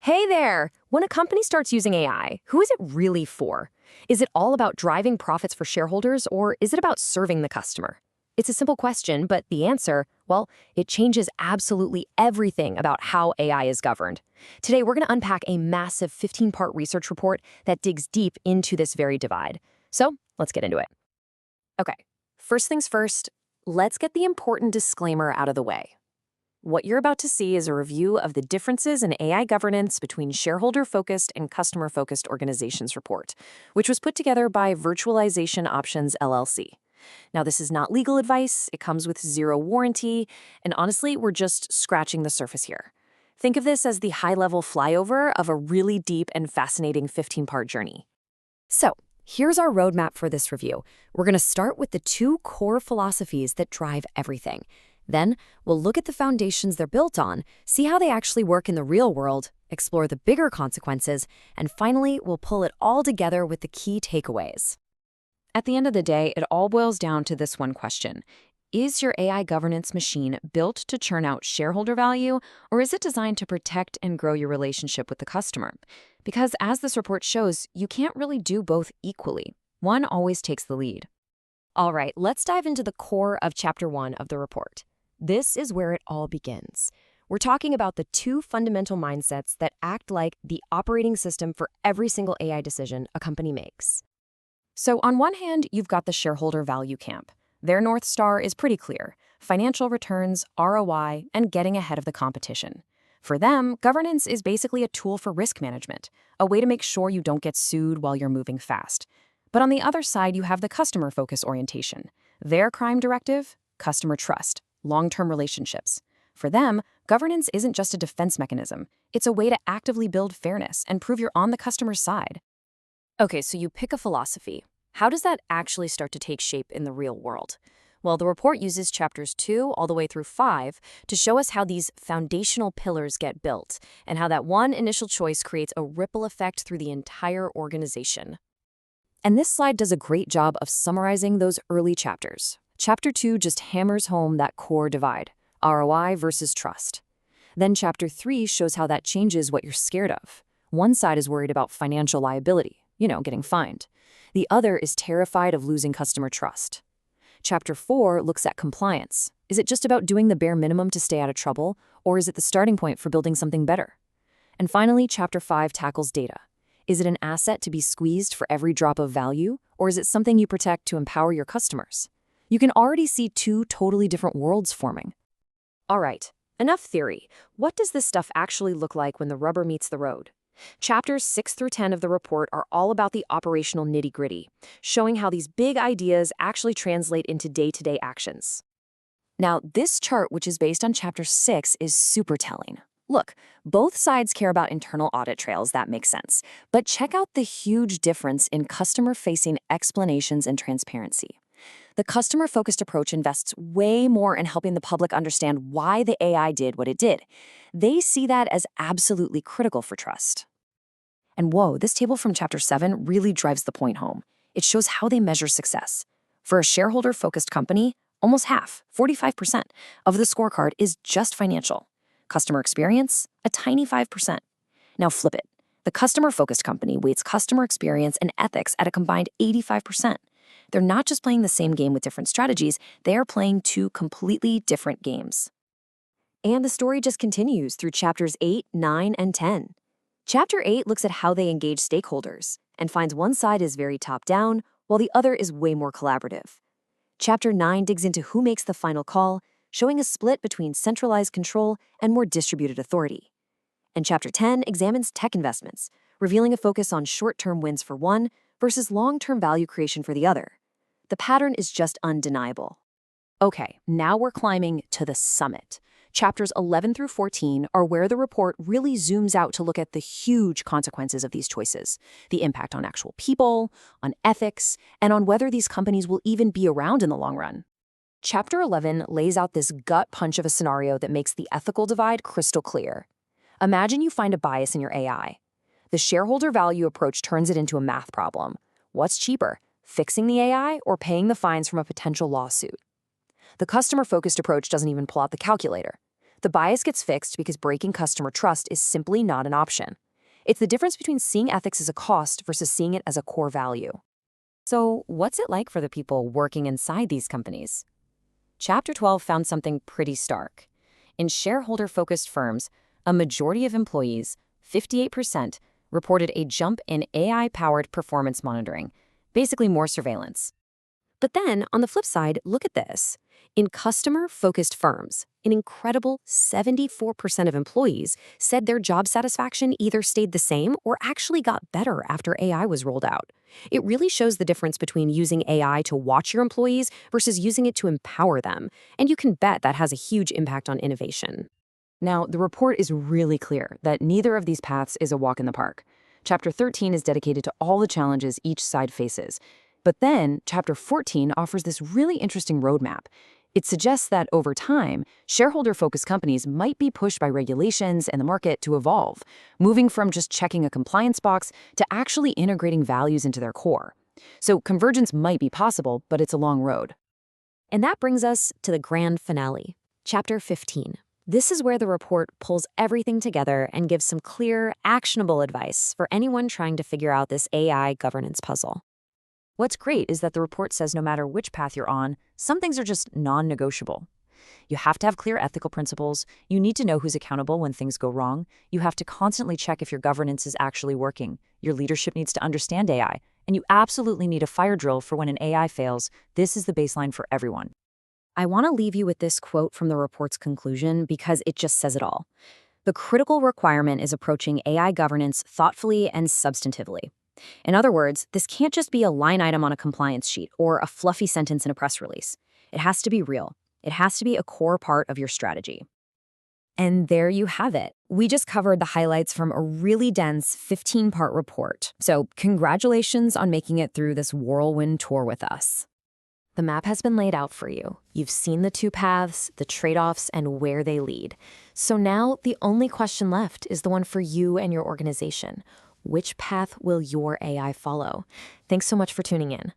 Hey there! When a company starts using AI, who is it really for? Is it all about driving profits for shareholders, or is it about serving the customer? It's a simple question, but the answer, well, it changes absolutely everything about how AI is governed. Today, we're going to unpack a massive 15-part research report that digs deep into this very divide. So, let's get into it. Okay, first things first, let's get the important disclaimer out of the way. What you're about to see is a review of the differences in AI governance between shareholder-focused and customer-focused organizations report, which was put together by Virtualization Options LLC. Now, this is not legal advice, it comes with zero warranty, and honestly, we're just scratching the surface here. Think of this as the high-level flyover of a really deep and fascinating 15-part journey. So, here's our roadmap for this review. We're going to start with the two core philosophies that drive everything. Then, we'll look at the foundations they're built on, see how they actually work in the real world, explore the bigger consequences, and finally, we'll pull it all together with the key takeaways. At the end of the day, it all boils down to this one question. Is your AI governance machine built to churn out shareholder value, or is it designed to protect and grow your relationship with the customer? Because as this report shows, you can't really do both equally. One always takes the lead. All right, let's dive into the core of Chapter 1 of the report. This is where it all begins. We're talking about the two fundamental mindsets that act like the operating system for every single AI decision a company makes. So on one hand, you've got the shareholder value camp. Their North Star is pretty clear: financial returns, ROI, and getting ahead of the competition. For them, governance is basically a tool for risk management, a way to make sure you don't get sued while you're moving fast. But on the other side, you have the customer focus orientation. Their crime directive: customer trust, long-term relationships. For them, governance isn't just a defense mechanism. It's a way to actively build fairness and prove you're on the customer's side. Okay, so you pick a philosophy. How does that actually start to take shape in the real world? Well, the report uses chapters 2 all the way through 5 to show us how these foundational pillars get built and how that one initial choice creates a ripple effect through the entire organization. And this slide does a great job of summarizing those early chapters. Chapter 2 just hammers home that core divide, ROI versus trust. Then Chapter 3 shows how that changes what you're scared of. One side is worried about financial liability, getting fined. The other is terrified of losing customer trust. Chapter 4 looks at compliance. Is it just about doing the bare minimum to stay out of trouble, or is it the starting point for building something better? And finally, Chapter 5 tackles data. Is it an asset to be squeezed for every drop of value, or is it something you protect to empower your customers? You can already see two totally different worlds forming. All right, enough theory. What does this stuff actually look like when the rubber meets the road? Chapters 6 through 10 of the report are all about the operational nitty-gritty, showing how these big ideas actually translate into day-to-day actions. Now, this chart, which is based on Chapter 6, is super telling. Look, both sides care about internal audit trails, that makes sense. But check out the huge difference in customer-facing explanations and transparency. The customer-focused approach invests way more in helping the public understand why the AI did what it did. They see that as absolutely critical for trust. And whoa, this table from Chapter 7 really drives the point home. It shows how they measure success. For a shareholder-focused company, almost half, 45%, of the scorecard is just financial. Customer experience, a tiny 5%. Now flip it. The customer-focused company weights customer experience and ethics at a combined 85%. They're not just playing the same game with different strategies, they are playing two completely different games. And the story just continues through Chapters 8, 9, and 10. Chapter 8 looks at how they engage stakeholders and finds one side is very top-down, while the other is way more collaborative. Chapter 9 digs into who makes the final call, showing a split between centralized control and more distributed authority. And Chapter 10 examines tech investments, revealing a focus on short-term wins for one versus long-term value creation for the other. The pattern is just undeniable. Okay, now we're climbing to the summit. Chapters 11 through 14 are where the report really zooms out to look at the huge consequences of these choices, the impact on actual people, on ethics, and on whether these companies will even be around in the long run. Chapter 11 lays out this gut punch of a scenario that makes the ethical divide crystal clear. Imagine you find a bias in your AI. The shareholder value approach turns it into a math problem. What's cheaper, fixing the AI or paying the fines from a potential lawsuit? The customer-focused approach doesn't even pull out the calculator. The bias gets fixed because breaking customer trust is simply not an option. It's the difference between seeing ethics as a cost versus seeing it as a core value. So, what's it like for the people working inside these companies? Chapter 12 found something pretty stark. In shareholder-focused firms, a majority of employees, 58%, reported a jump in AI-powered performance monitoring, basically more surveillance. But then, on the flip side, look at this. In customer-focused firms, an incredible 74% of employees said their job satisfaction either stayed the same or actually got better after AI was rolled out. It really shows the difference between using AI to watch your employees versus using it to empower them, and you can bet that has a huge impact on innovation. Now, the report is really clear that neither of these paths is a walk in the park. Chapter 13 is dedicated to all the challenges each side faces. But then, Chapter 14 offers this really interesting roadmap. It suggests that over time, shareholder-focused companies might be pushed by regulations and the market to evolve, moving from just checking a compliance box to actually integrating values into their core. So convergence might be possible, but it's a long road. And that brings us to the grand finale, Chapter 15. This is where the report pulls everything together and gives some clear, actionable advice for anyone trying to figure out this AI governance puzzle. What's great is that the report says no matter which path you're on, some things are just non-negotiable. You have to have clear ethical principles, you need to know who's accountable when things go wrong, you have to constantly check if your governance is actually working, your leadership needs to understand AI, and you absolutely need a fire drill for when an AI fails. This is the baseline for everyone. I want to leave you with this quote from the report's conclusion because it just says it all. The critical requirement is approaching AI governance thoughtfully and substantively. In other words, this can't just be a line item on a compliance sheet or a fluffy sentence in a press release. It has to be real. It has to be a core part of your strategy. And there you have it. We just covered the highlights from a really dense 15-part report. So congratulations on making it through this whirlwind tour with us. The map has been laid out for you. You've seen the two paths, the trade-offs, and where they lead. So now the only question left is the one for you and your organization. Which path will your AI follow? Thanks so much for tuning in.